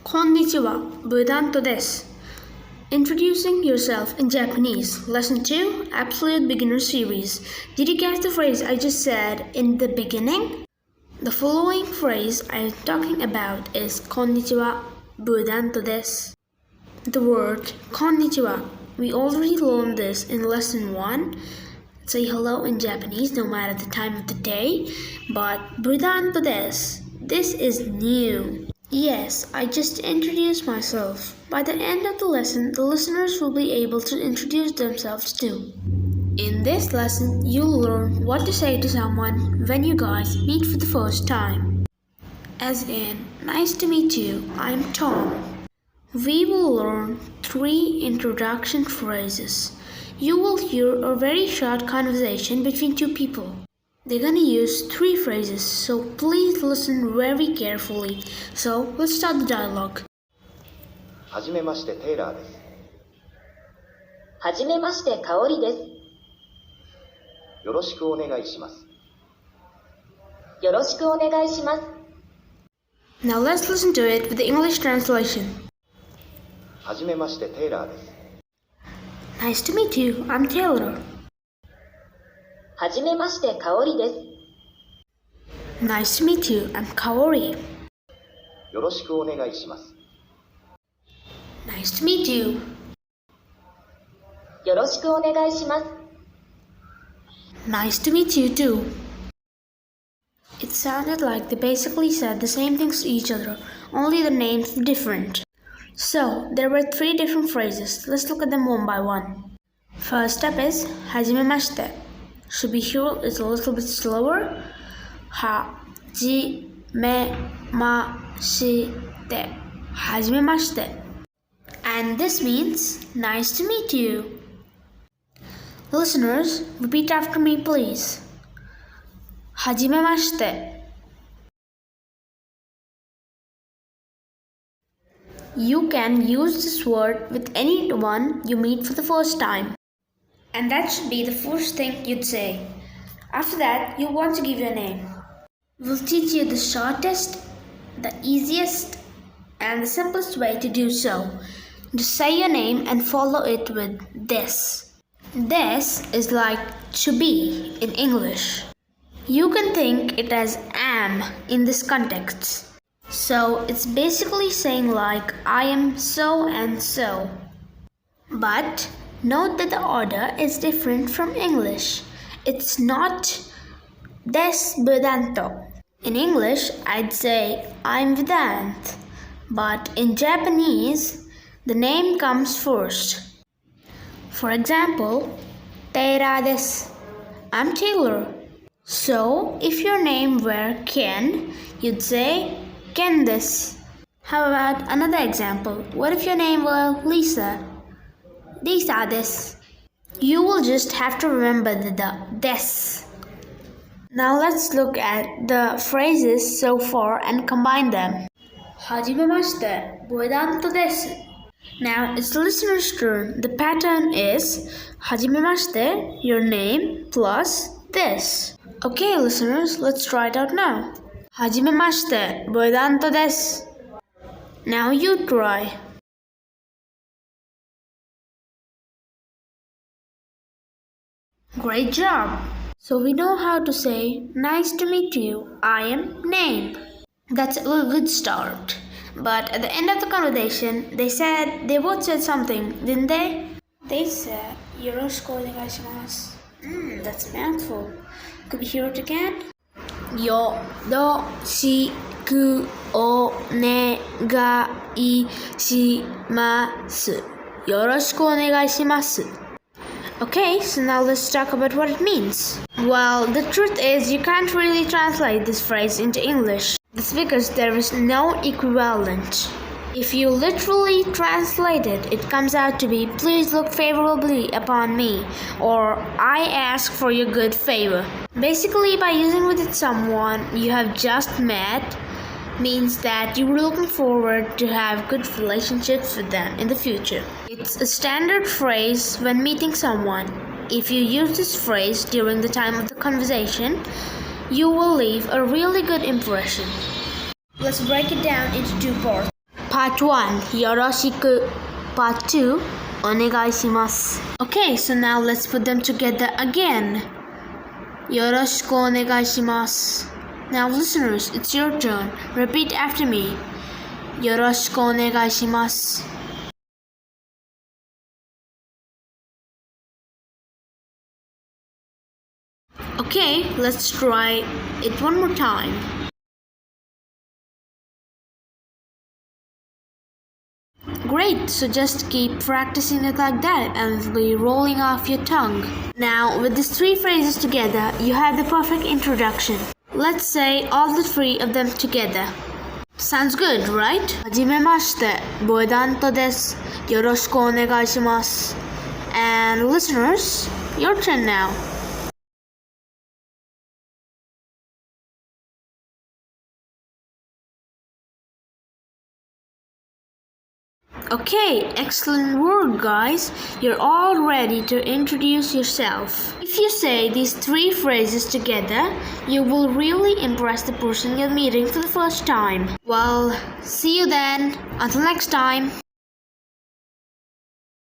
Konnichiwa, Budanto desu. Introducing yourself in Japanese. Lesson 2, Absolute Beginner Series. Did you catch the phrase I just said in the beginning? The following phrase I'm talking about is Konnichiwa, Budanto desu. The word Konnichiwa. We already learned this in lesson 1. Say hello in Japanese no matter the time of the day. But Budanto desu. This is new. Yes, I just introduced myself. By the end of the lesson, the listeners will be able to introduce themselves too. In this lesson, you'll learn what to say to someone when you guys meet for the first time. As in, nice to meet you, I'm Tom. We will learn 3 introduction phrases. You will hear a very short conversation between 2 people. They're gonna use 3 phrases, so please listen very carefully. So let's start the dialogue. はじめましてテイラーです。はじめましてかおりです。よろしくお願いします。よろしくお願いします。 Now let's listen to it with the English translation. はじめましてテイラーです。 Nice to meet you, I'm Taylor. はじめましてかおりです。 Nice to meet you, I'm Kaori. よろしくお願いします。Nice to meet you. よろしくお願いします。 Nice to meet you too. It sounded like they basically said the same things to each other, only the names were different. So, there were 3 different phrases. Let's look at them one by one. First up is hajimemashite. Should we hear it a little bit slower? Hajimemashite. Hajimemashite. And this means nice to meet you. Listeners, repeat after me please. Hajimemashite. You can use this word with anyone you meet for the first time. And that should be the first thing you'd say. After that, you'll want to give your name. We'll teach you the shortest, the easiest, and the simplest way to do so. Just say your name and follow it with this. This is like to be in English. You can think it as am in this context. So it's basically saying like I am so and so. But note that the order is different from English. It's not des Budanto. In English, I'd say I'm Vedant. But in Japanese, the name comes first. For example, Teira desu. I'm Taylor. So, if your name were Ken, you'd say Ken desu. How about another example? What if your name were Lisa? Lisa desu. You will just have to remember the des. Now let's look at the phrases so far and combine them. Hajimemashite, Budanto desu. Now it's the listener's turn. The pattern is Hajimemashite, your name, plus this. Okay, listeners, let's try it out now. Hajimemashite, Budanto desu. Now you try. Great job! So we know how to say, nice to meet you, I am name. That's a good start. But at the end of the conversation, they both said something, didn't they? They said, yoroshiku onegaishimasu. That's a mouthful. Could we hear it again? Yoroshiku onegaishimasu. Yoroshiku onegaishimasu. Okay, so now let's talk about what it means. Well, the truth is you can't really translate this phrase into English. That's because there is no equivalent. If you literally translate it, it comes out to be, please look favorably upon me, or I ask for your good favor. Basically, by using with someone you have just met, means that you were looking forward to have good relationships with them in the future. It's a standard phrase when meeting someone. If you use this phrase during the time of the conversation, you will leave a really good impression. Let's break it down into 2 parts. Part 1, yoroshiku. Part 2, onegaishimasu. Okay, so now let's put them together again. Yoroshiku onegaishimasu. Now listeners, it's your turn. Repeat after me. Yoroshiku onegaishimasu. Okay, let's try it one more time. Great, so just keep practicing it like that and it'll be rolling off your tongue. Now, with these 3 phrases together, you have the perfect introduction. Let's say all the 3 of them together. Sounds good, right? Hajimemashite, Boedanto desu. Yoroshiku onegaishimasu. And listeners, your turn now. Okay, excellent work, guys. You're all ready to introduce yourself. If you say these 3 phrases together, you will really impress the person you're meeting for the first time. Well, see you then. Until next time.